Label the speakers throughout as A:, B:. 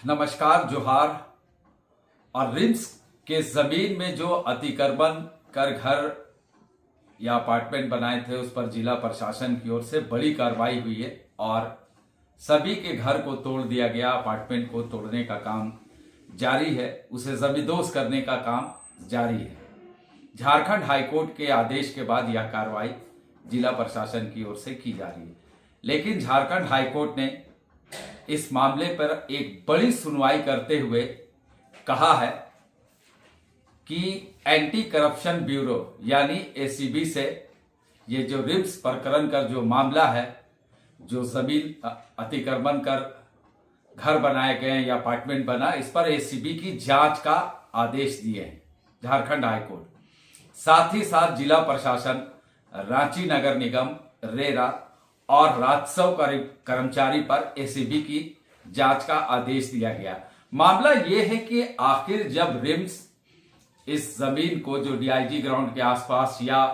A: नमस्कार, जोहार। और रिम्स के जमीन में जो अतिक्रमण कर घर या अपार्टमेंट बनाए थे उस पर जिला प्रशासन की ओर से बड़ी कार्रवाई हुई है और सभी के घर को तोड़ दिया गया। अपार्टमेंट को तोड़ने का काम जारी है, उसे जमींदोज करने का काम जारी है। झारखंड हाईकोर्ट के आदेश के बाद यह कार्रवाई जिला प्रशासन की ओर से की जा रही है, लेकिन झारखंड हाईकोर्ट ने इस मामले पर एक बड़ी सुनवाई करते हुए कहा है कि एंटी करप्शन ब्यूरो यानी एसीबी से ये जो रिम्स प्रकरण का जो मामला है, जो जमीन अतिक्रमण कर घर बनाए गए या अपार्टमेंट बना, इस पर एसीबी की जांच का आदेश दिए हैं झारखंड हाईकोर्ट। साथ ही साथ जिला प्रशासन, रांची नगर निगम, रेरा और राजस्व कर्मचारी पर एसीबी की जांच का आदेश दिया गया। मामला यह है कि आखिर जब रिम्स इस जमीन को जो डीआईजी ग्राउंड के आसपास या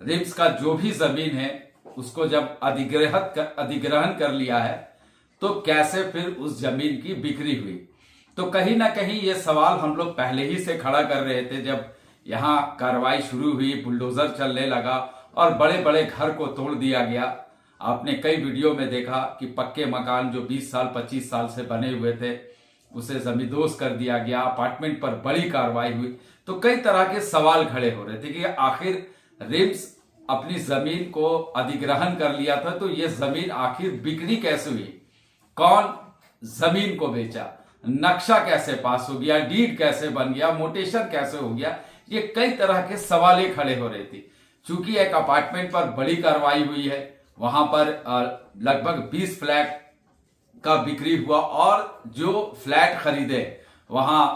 A: रिम्स का जो भी जमीन है उसको जब अधिग्रहण कर लिया है, तो कैसे फिर उस जमीन की बिक्री हुई। तो कहीं ना कहीं ये सवाल हम लोग पहले ही से खड़ा कर रहे थे। जब यहां कार्रवाई शुरू हुई, बुलडोजर चलने लगा और बड़े बड़े घर को तोड़ दिया गया। आपने कई वीडियो में देखा कि पक्के मकान जो 20 साल 25 साल से बने हुए थे उसे जमींदोज कर दिया गया। अपार्टमेंट पर बड़ी कार्रवाई हुई। तो कई तरह के सवाल खड़े हो रहे थे कि आखिर रिम्स अपनी जमीन को अधिग्रहण कर लिया था, तो ये जमीन आखिर बिक्री कैसे हुई, कौन जमीन को बेचा, नक्शा कैसे पास हो गया, डीड कैसे बन गया, मोटेशन कैसे हो गया, ये कई तरह के सवाल खड़े हो रहे थे। चूंकि एक अपार्टमेंट पर बड़ी कार्रवाई हुई है, वहां पर लगभग 20 फ्लैट का बिक्री हुआ और जो फ्लैट खरीदे वहां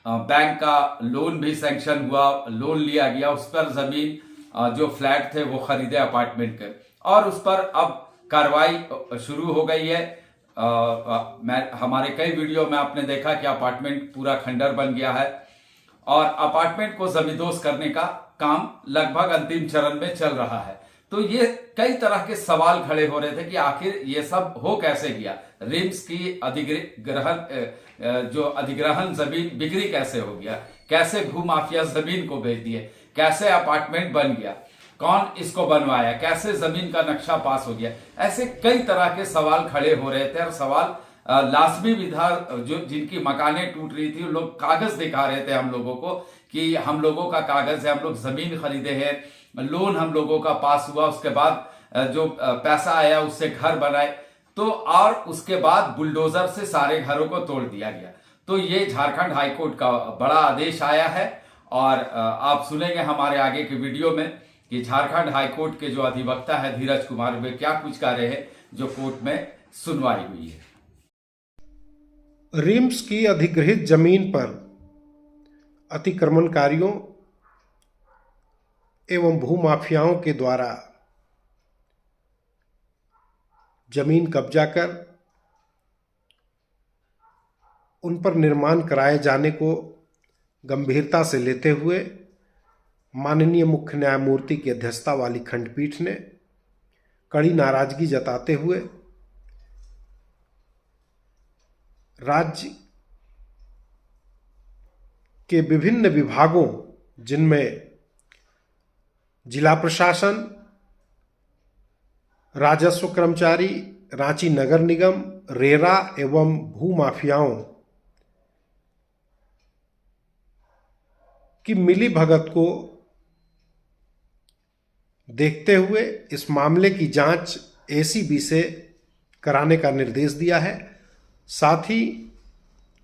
A: बैंक का लोन भी सैंक्शन हुआ, लोन लिया गया, उस पर जमीन जो फ्लैट थे वो खरीदे अपार्टमेंट के, और उस पर अब कार्रवाई शुरू हो गई है। हमारे कई वीडियो में आपने देखा कि अपार्टमेंट पूरा खंडर बन गया है और अपार्टमेंट को जमींदोज करने का काम लगभग अंतिम चरण में चल रहा है। तो ये कई तरह के सवाल खड़े हो रहे थे कि आखिर ये सब हो कैसे गया, रिम्स की अधिग्रहण जमीन बिक्री कैसे हो गया, कैसे भूमाफिया जमीन को बेच दिए, कैसे अपार्टमेंट बन गया, कौन इसको बनवाया, कैसे जमीन का नक्शा पास हो गया। ऐसे कई तरह के सवाल खड़े हो रहे थे और सवाल लाजमी विधार जो जिनकी मकानें टूट रही थी, लोग कागज दिखा रहे थे हम लोगों को कि हम लोगों का कागज है, हम लोग जमीन खरीदे हैं, लोन हम लोगों का पास हुआ, उसके बाद जो पैसा आया उससे घर बनाए, तो और उसके बाद बुलडोजर से सारे घरों को तोड़ दिया गया। तो ये झारखंड हाईकोर्ट का बड़ा आदेश आया है और आप सुनेंगे हमारे आगे के वीडियो में कि झारखंड हाईकोर्ट के जो अधिवक्ता है धीरज कुमार, वे क्या कुछ कह रहे हैं जो कोर्ट में सुनवाई हुई है।
B: रिम्स की अधिग्रहित जमीन पर अतिक्रमणकारियों एवं भूमाफियाओं के द्वारा जमीन कब्जा कर उन पर निर्माण कराए जाने को गंभीरता से लेते हुए माननीय मुख्य न्यायमूर्ति की अध्यक्षता वाली खंडपीठ ने कड़ी नाराजगी जताते हुए राज्य के विभिन्न विभागों, जिनमें जिला प्रशासन, राजस्व कर्मचारी, रांची नगर निगम, रेरा एवं भूमाफियाओं की मिलीभगत को देखते हुए इस मामले की जांच एसीबी से कराने का निर्देश दिया है। साथ ही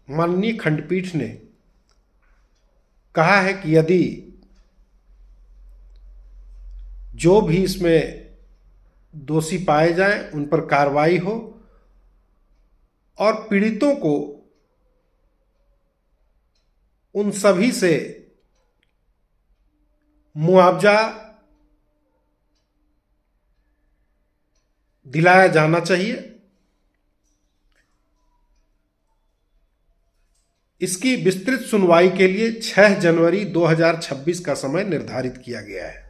B: माननीय खंडपीठ ने कहा है कि यदि जो भी इसमें दोषी पाए जाएं उन पर कार्रवाई हो और पीड़ितों को उन सभी से मुआवजा दिलाया जाना चाहिए। इसकी विस्तृत सुनवाई के लिए 6 जनवरी 2026 का समय निर्धारित किया गया है।